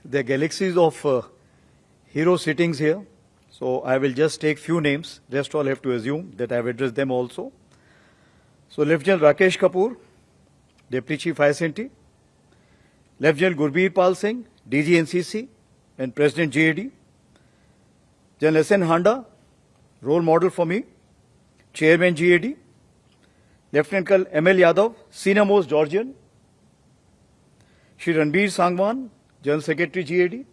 there are galaxies of hero sittings here. So I will just take few names. Rest all have to assume that I have addressed them also. So Lieutenant Rakesh Kapoor, Deputy Chief ICT. Lieutenant Gurbir Pal Singh, DG NCC and President JAD. General S.N. Handa, role model for me, Chairman GAD. Lieutenant Colonel M.L. Yadav, Senior Most Georgian. Shri Ranbir Sangwan, General Secretary GAD.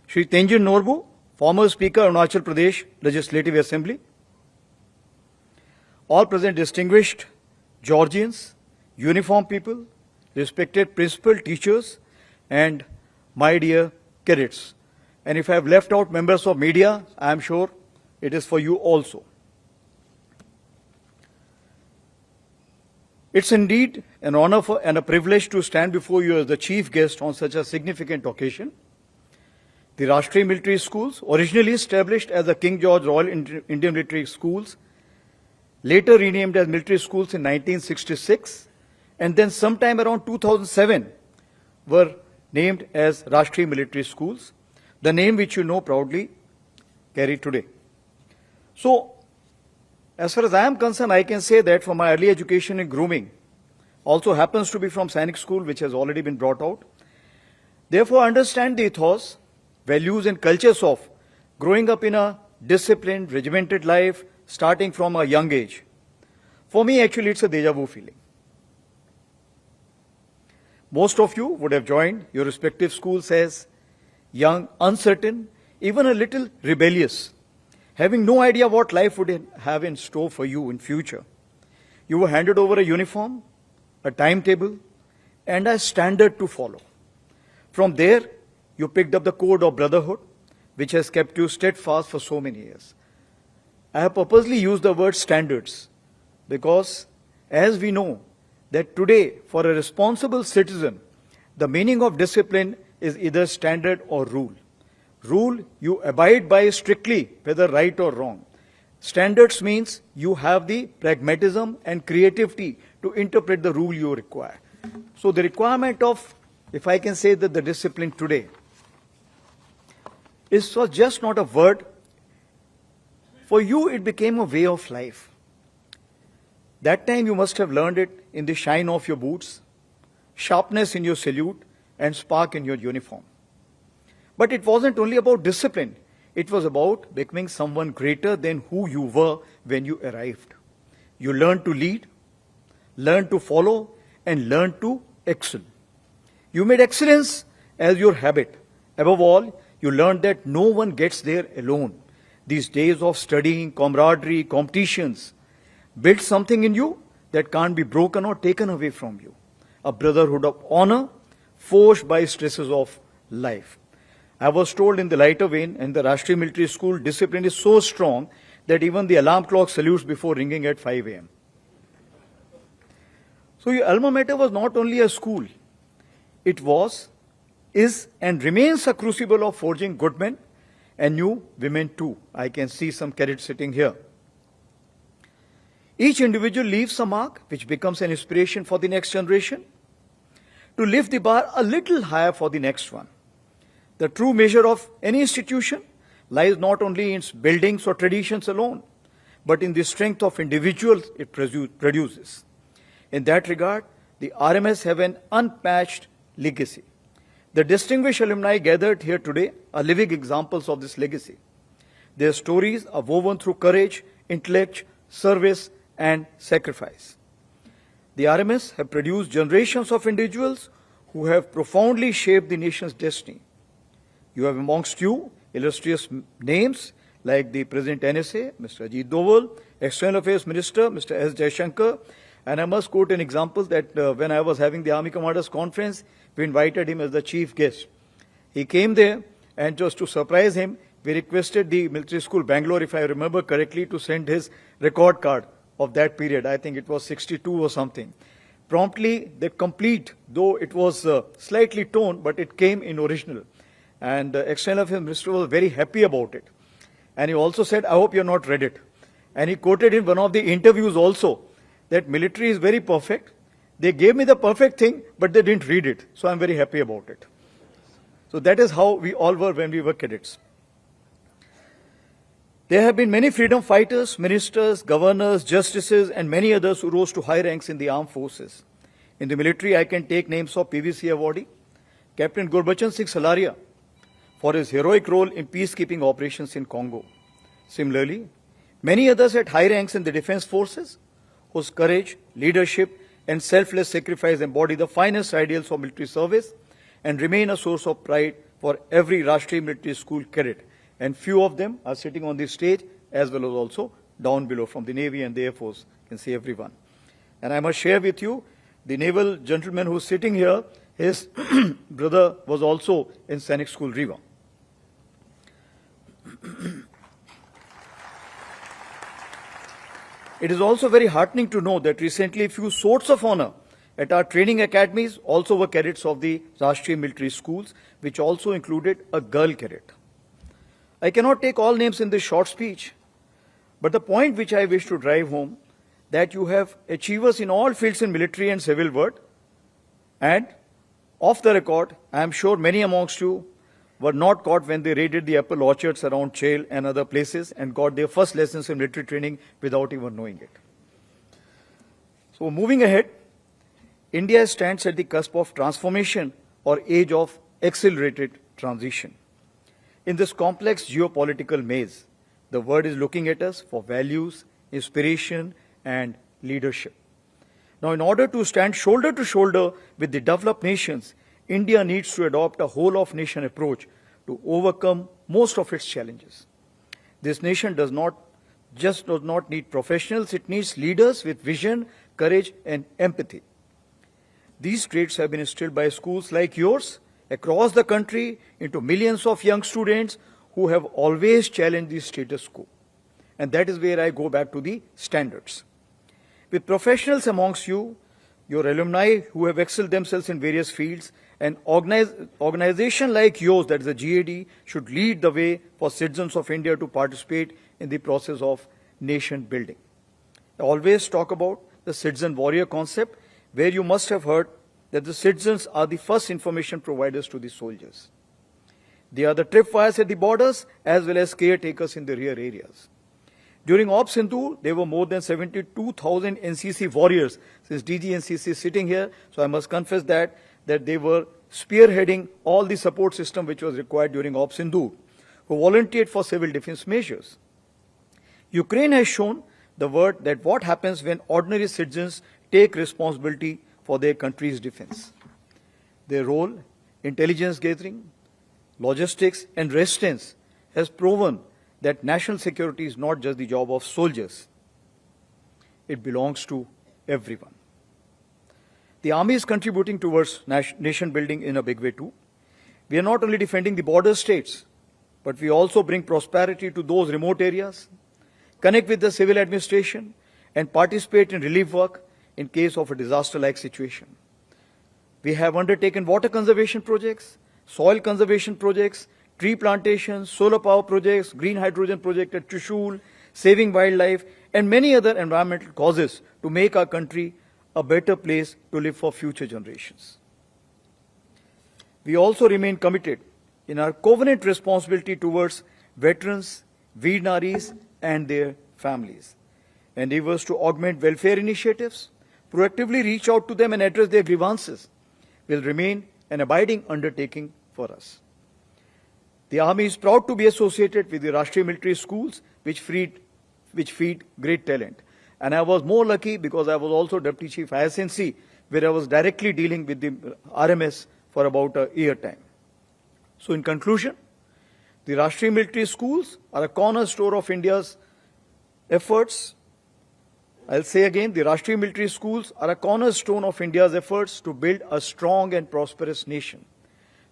Shri Tenjin Norbu, former Speaker Arunachal Pradesh Legislative Assembly. All present distinguished Georgians, uniformed people, respected principal, teachers, and my dear cadets. And if I have left out members of media, I am sure it is for you also. It's indeed an honor and a privilege to stand before you as the chief guest on such a significant occasion. The Rashtriya Military Schools, originally established as the King George Royal Indian Military Schools, later renamed as Military Schools in 1966, and then sometime around 2007 were named as Rashtriya Military Schools, the name which you know proudly carry today. So, as far as I am concerned, I can say that from my early education in grooming, also happens to be from Sainik School, which has already been brought out. Therefore, I understand the ethos, values and cultures of growing up in a disciplined, regimented life, starting from a young age. For me, actually, it's a deja vu feeling. Most of you would have joined your respective schools as young, uncertain, even a little rebellious, having no idea what life would have in store for you in future. You were handed over a uniform, a timetable, and a standard to follow. From there, you picked up the code of brotherhood, which has kept you steadfast for so many years. I have purposely used the word standards because, as we know, that today, for a responsible citizen, the meaning of discipline is either standard or rule. Rule you abide by strictly, whether right or wrong. Standards means you have the pragmatism and creativity to interpret the rule you require. So the requirement of, if I can say that the discipline today, is just not a word. For you, it became a way of life. That time you must have learned it in the shine of your boots, sharpness in your salute, and spark in your uniform. But it wasn't only about discipline. It was about becoming someone greater than who you were when you arrived. You learned to lead, learned to follow, and learned to excel. You made excellence as your habit. Above all, you learned that no one gets there alone. These days of studying, camaraderie, competitions, build something in you that can't be broken or taken away from you. A brotherhood of honor forged by stresses of life. I was told in the lighter vein in the Rashtriya Military School, discipline is so strong that even the alarm clock salutes before ringing at 5 a.m. So your alma mater was not only a school, it was, is and remains a crucible of forging good men and new women too. I can see some cadets sitting here. Each individual leaves a mark which becomes an inspiration for the next generation to lift the bar a little higher for the next one. The true measure of any institution lies not only in its buildings or traditions alone, but in the strength of individuals it produces. In that regard, the RMS have an unmatched legacy. The distinguished alumni gathered here today are living examples of this legacy. Their stories are woven through courage, intellect, service, and sacrifice. The RMS have produced generations of individuals who have profoundly shaped the nation's destiny. You have amongst you illustrious names like the President NSA, Mr. Ajit Doval, External Affairs Minister, Mr. S. Jaishankar, and I must quote an example that when I was having the Army Commanders Conference, we invited him as the chief guest. He came there, and just to surprise him, we requested the Military School Bangalore, if I remember correctly, to send his record card of that period. I think it was 62 or something. Promptly, the complete, though it was slightly torn, but it came in original. And the External Affairs Minister was very happy about it. And he also said, I hope you have not read it. And he quoted in one of the interviews also that military is very perfect. They gave me the perfect thing, but they didn't read it. So I'm very happy about it. So that is how we all were when we were cadets. There have been many freedom fighters, ministers, governors, justices, and many others who rose to high ranks in the armed forces. In the military, I can take names of PVC awardee, Captain Gurbachan Singh Salaria, for his heroic role in peacekeeping operations in Congo. Similarly, many others at high ranks in the defense forces, whose courage, leadership, and selfless sacrifice embody the finest ideals of military service and remain a source of pride for every Rashtriya Military School cadet. And few of them are sitting on the stage as well as also down below from the Navy and the Air Force. You can see everyone. And I must share with you, the naval gentleman who is sitting here, his brother was also in Sainik School, Riva. It is also very heartening to know that recently a few swords of honor at our training academies also were cadets of the Rashtriya Military Schools, which also included a girl cadet. I cannot take all names in this short speech, but the point which I wish to drive home, that you have achievers in all fields in military and civil world, and off the record, I am sure many amongst you were not caught when they raided the apple orchards around Chail and other places and got their first lessons in military training without even knowing it. So moving ahead, India stands at the cusp of transformation or age of accelerated transition. In this complex geopolitical maze, the world is looking at us for values, inspiration, and leadership. Now, in order to stand shoulder to shoulder with the developed nations, India needs to adopt a whole-of-nation approach to overcome most of its challenges. This nation does not need professionals, it needs leaders with vision, courage, and empathy. These traits have been instilled by schools like yours across the country into millions of young students who have always challenged the status quo. And that is where I go back to the standards. With professionals amongst you, your alumni who have excelled themselves in various fields, an organization like yours, that is the GAD, should lead the way for citizens of India to participate in the process of nation building. I always talk about the citizen warrior concept, where you must have heard that the citizens are the first information providers to the soldiers. They are the tripwires at the borders as well as caretakers in the rear areas. During Op Sindhu, there were more than 72,000 NCC warriors, since DG NCC is sitting here, so I must confess that they were spearheading all the support system which was required during Op Sindhu, who volunteered for civil defense measures. Ukraine has shown the world that what happens when ordinary citizens take responsibility for their country's defense. Their role, intelligence gathering, logistics, and resistance has proven that national security is not just the job of soldiers. It belongs to everyone. The army is contributing towards nation building in a big way too. We are not only defending the border states, but we also bring prosperity to those remote areas, connect with the civil administration, and participate in relief work in case of a disaster-like situation. We have undertaken water conservation projects, soil conservation projects, tree plantations, solar power projects, green hydrogen project at Trishul, saving wildlife, and many other environmental causes to make our country a better place to live for future generations. We also remain committed in our covenant responsibility towards veterans, Veer Naris, and their families. Endeavors to augment welfare initiatives, proactively reach out to them and address their grievances will remain an abiding undertaking for us. The Army is proud to be associated with the Rashtriya Military Schools, which feed great talent. And I was more lucky because I was also Deputy Chief ISNC, where I was directly dealing with the RMS for about a year time. So in conclusion, the Rashtriya Military Schools are a cornerstone of India's efforts. I'll say again, the Rashtriya Military Schools are a cornerstone of India's efforts to build a strong and prosperous nation.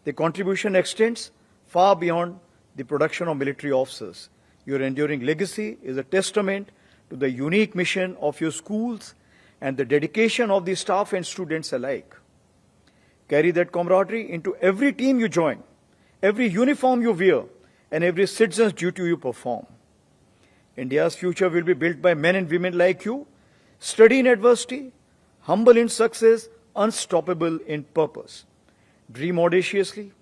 Their contribution extends far beyond the production of military officers. Your enduring legacy is a testament to the unique mission of your schools and the dedication of the staff and students alike. Carry that camaraderie into every team you join, every uniform you wear, and every citizen's duty you perform. India's future will be built by men and women like you, steady in adversity, humble in success, unstoppable in purpose. Dream audaciously,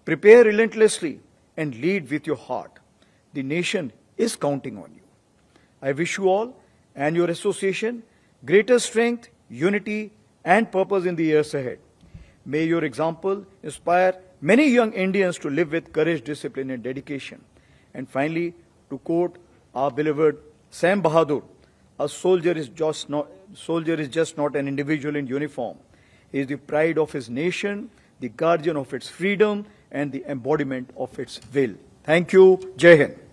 Prepare relentlessly and lead with your heart. The nation is counting on you. I wish you all and your association greater strength, unity, and purpose in the years ahead. May your example inspire many young Indians to live with courage, discipline, and dedication. And finally, to quote our beloved Sam Bahadur, a soldier is just not an individual in uniform. He is the pride of his nation, the guardian of its freedom, and the embodiment of its will. Thank you. Jai Hind.